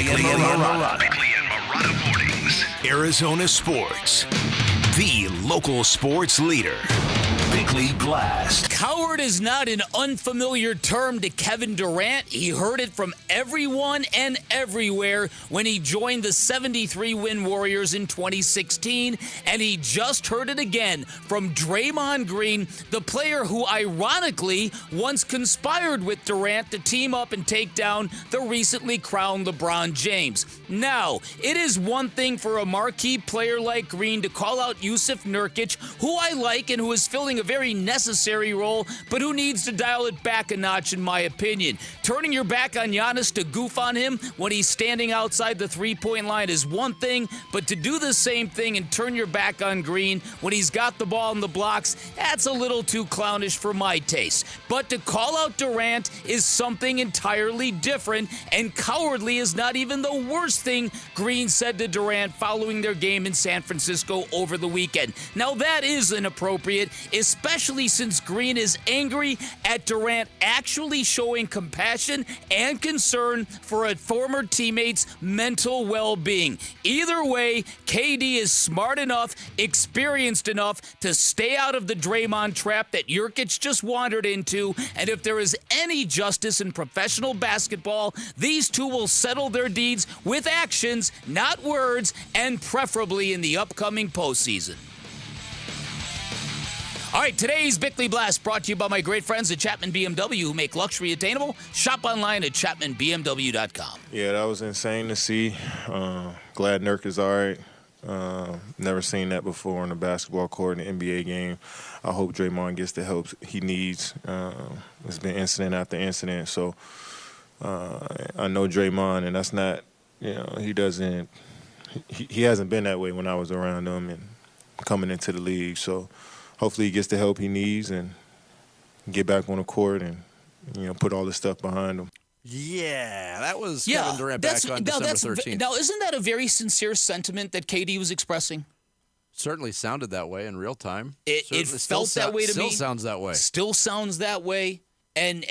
Bickley and Marotta Mornings. Arizona Sports, the local sports leader. Bickley Blast. Coward is not an unfamiliar term to Kevin Durant. He heard it from everyone and everywhere when he joined the 73-win Warriors in 2016, and he just heard it again from Draymond Green, the player who ironically once conspired with Durant to team up and take down the recently crowned LeBron James. Now, it is one thing for a marquee player like Green to call out Jusuf Nurkić, who I like and who is filling a very necessary role, but who needs to dial it back a notch, in my opinion. Turning your back on Giannis to goof on him when he's standing outside the three-point line is one thing, but to do the same thing and turn your back on Green when he's got the ball in the blocks, that's a little too clownish for my taste. But to call out Durant is something entirely different, and cowardly is not even the worst thing Green said to Durant following their game in San Francisco over the weekend. Now that is inappropriate, especially since Green is angry at Durant actually showing compassion and concern for a former teammate's mental well-being. Either way, KD is smart enough, experienced enough to stay out of the Draymond trap that Nurkić just wandered into, and if there is any justice in professional basketball, these two will settle their deeds with actions, not words, and preferably in the upcoming postseason. All right, today's Bickley Blast brought to you by my great friends at Chapman BMW, who make luxury attainable. Shop online at chapmanbmw.com. Yeah, that was insane to see. Glad Nurk is all right. Never seen that before on a basketball court in an NBA game. I hope Draymond gets the help he needs. It's been incident after incident, so I know Draymond, and that's not, he hasn't been that way when I was around him and coming into the league, so hopefully he gets the help he needs and get back on the court and, put all this stuff behind him. Yeah, that was Kevin Durant back on December 13th. Now, isn't that a very sincere sentiment that KD was expressing? Certainly sounded that way in real time. It felt that way to me. Still sounds that way. Still sounds that way. And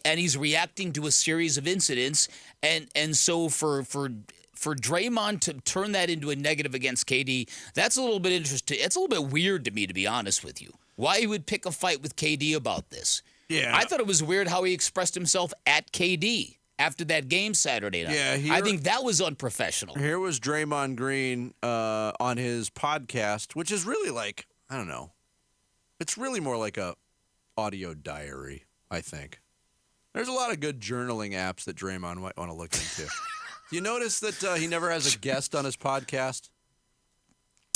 he's reacting to a series of incidents. And so for Draymond to turn that into a negative against KD, that's a little bit interesting. It's a little bit weird to me, to be honest with you. Why he would pick a fight with KD about this. Yeah. I thought it was weird how he expressed himself at KD after that game Saturday night. Yeah, I think that was unprofessional. Here was Draymond Green on his podcast, which is really like, I don't know. It's really more like a audio diary, I think. There's a lot of good journaling apps that Draymond might want to look into. You notice that he never has a guest on his podcast?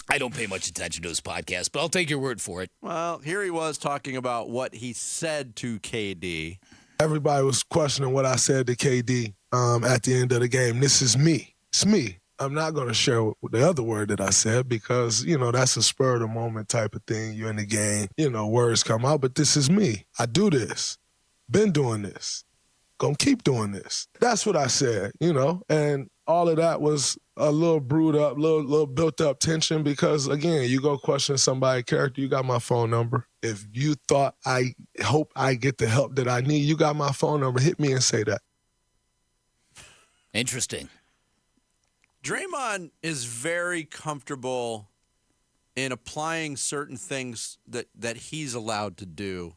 I don't pay much attention to his podcast, but I'll take your word for it. Well, here he was talking about what he said to KD. Everybody was questioning what I said to KD at the end of the game. This is me. It's me. I'm not going to share the other word that I said because, that's a spur-of-the-moment type of thing. You're in the game, words come out, but this is me. I do this. Been doing this. Gonna keep doing this. That's what I said, and all of that was a little brewed up, little built up tension because, again, you go question somebody's character, you got my phone number. If you thought I hope I get the help that I need, you got my phone number. Hit me and say that. Interesting. Draymond is very comfortable in applying certain things that he's allowed to do.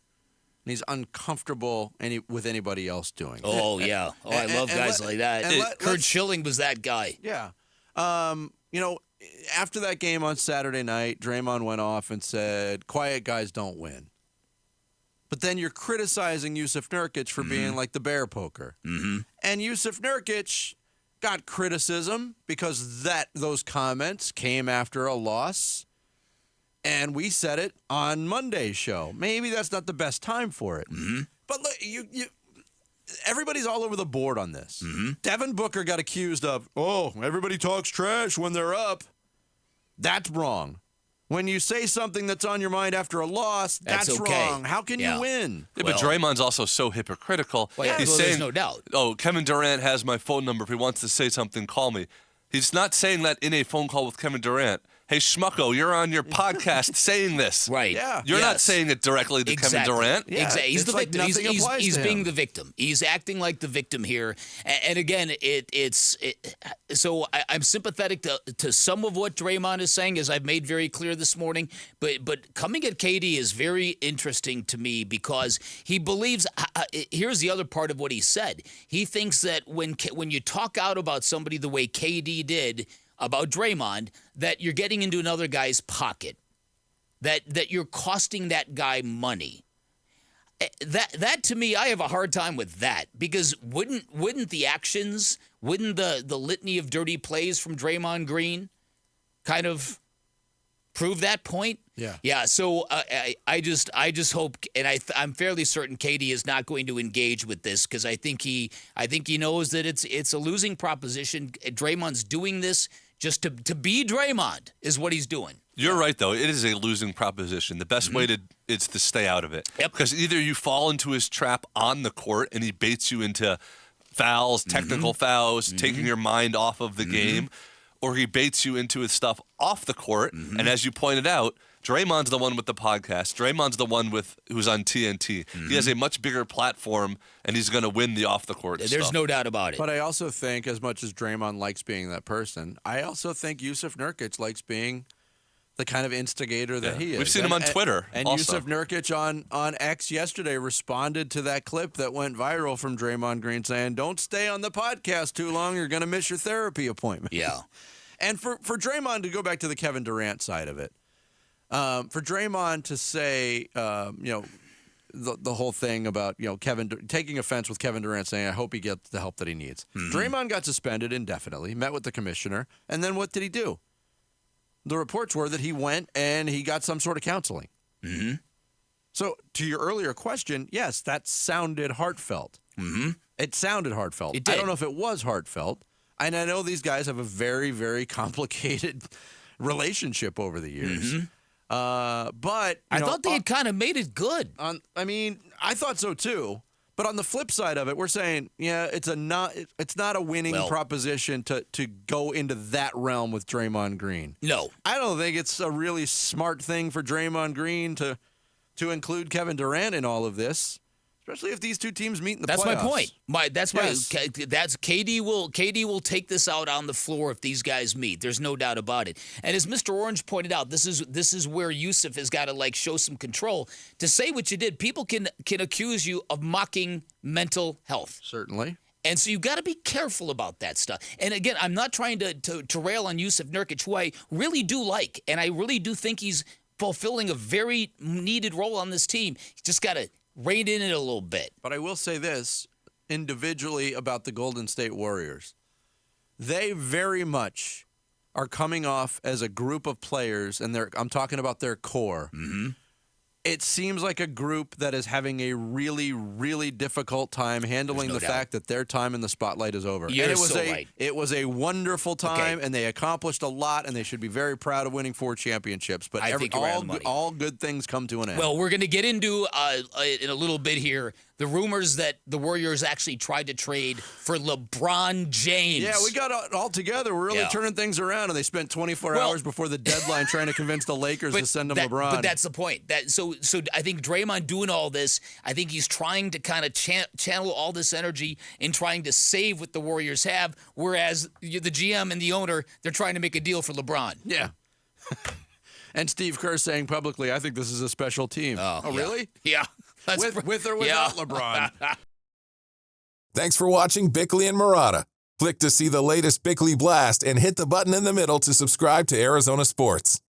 And he's uncomfortable with anybody else doing it. Oh, yeah. Oh, I love guys like that. Kurt Schilling was that guy. Yeah. After that game on Saturday night, Draymond went off and said, quiet guys don't win. But then you're criticizing Jusuf Nurkić for being like the bear poker. Mm-hmm. And Jusuf Nurkić got criticism because those comments came after a loss. And we said it on Monday's show. Maybe that's not the best time for it. Mm-hmm. But look, everybody's all over the board on this. Mm-hmm. Devin Booker got accused of, everybody talks trash when they're up. That's wrong. When you say something that's on your mind after a loss, that's okay. wrong. How can you win? Yeah, but Draymond's also so hypocritical. He's saying, there's no doubt. Oh, Kevin Durant has my phone number. If he wants to say something, call me. He's not saying that in a phone call with Kevin Durant. hey, Schmucko, you're on your podcast saying this. Right. Yeah. You're not saying it directly to Kevin Durant. Yeah, Exactly. He's it's the like victim. nothing applies He's to being him. the victim. He's acting like the victim here. And again, so I'm sympathetic to some of what Draymond is saying, as I've made very clear this morning. But coming at KD is very interesting to me because he believes. Here's the other part of what he said. He thinks that when you talk out about somebody the way KD did about Draymond, that you're getting into another guy's pocket, that you're costing that guy money. That to me, I have a hard time with that because wouldn't the actions, wouldn't the litany of dirty plays from Draymond Green kind of prove that point? Yeah. So I just hope, and I'm fairly certain KD is not going to engage with this because I think he knows that it's a losing proposition. Draymond's doing this just to be Draymond is what he's doing. You're right, though. It is a losing proposition. The best way is to stay out of it. Yep. Because either you fall into his trap on the court and he baits you into fouls, technical fouls, taking your mind off of the game, or he baits you into his stuff off the court. And as you pointed out, Draymond's the one with the podcast. Draymond's the one who's on TNT. He has a much bigger platform, and he's going to win the off-the-court stuff. There's no doubt about it. But I also think, as much as Draymond likes being that person, I also think Jusuf Nurkić likes being the kind of instigator that he is. We've seen him on Twitter And also. Jusuf Nurkić on X yesterday responded to that clip that went viral from Draymond Green saying, "Don't stay on the podcast too long. You're going to miss your therapy appointment." Yeah. And for Draymond to go back to the Kevin Durant side of it, for Draymond to say, the whole thing about Kevin taking offense with Kevin Durant saying, "I hope he gets the help that he needs." Draymond got suspended indefinitely, met with the commissioner, and then what did he do? The reports were that he went and he got some sort of counseling. So to your earlier question, yes, that sounded heartfelt. It sounded heartfelt. It did. I don't know if it was heartfelt. And I know these guys have a very, very complicated relationship over the years. But I thought they had kind of made it good. I thought so too. But on the flip side of it, we're saying, it's not a winning proposition to go into that realm with Draymond Green. No. I don't think it's a really smart thing for Draymond Green to include Kevin Durant in all of this. Especially if these two teams meet in the playoffs. That's my point. That's Yes. KD will take this out on the floor if these guys meet. There's no doubt about it. And as Mr. Orange pointed out, this is where Jusuf has got to show some control. To say what you did, people can accuse you of mocking mental health. Certainly. And so you've got to be careful about that stuff. And again, I'm not trying to rail on Jusuf Nurkić, who I really do like, and I really do think he's fulfilling a very needed role on this team. He's just got to rein in it a little bit. But I will say this individually about the Golden State Warriors. They very much are coming off as a group of players, and I'm talking about their core. It seems like a group that is having a really, really difficult time handling the fact that their time in the spotlight is over. You're and it was so right. It was a wonderful time, and they accomplished a lot, and they should be very proud of winning 4 championships. But I think you're right on the money. all good things come to an end. Well, we're going to get into, in a little bit here, the rumors that the Warriors actually tried to trade for LeBron James. Yeah, we got it all together. We're really turning things around, and they spent 24 hours before the deadline trying to convince the Lakers to send them LeBron. But that's the point. So I think Draymond doing all this, I think he's trying to kind of channel all this energy in trying to save what the Warriors have, whereas the GM and the owner, they're trying to make a deal for LeBron. Yeah. And Steve Kerr saying publicly, "I think this is a special team." Oh really? Yeah. With or without LeBron. Thanks for watching Bickley and Marotta. Click to see the latest Bickley Blast and hit the button in the middle to subscribe to Arizona Sports.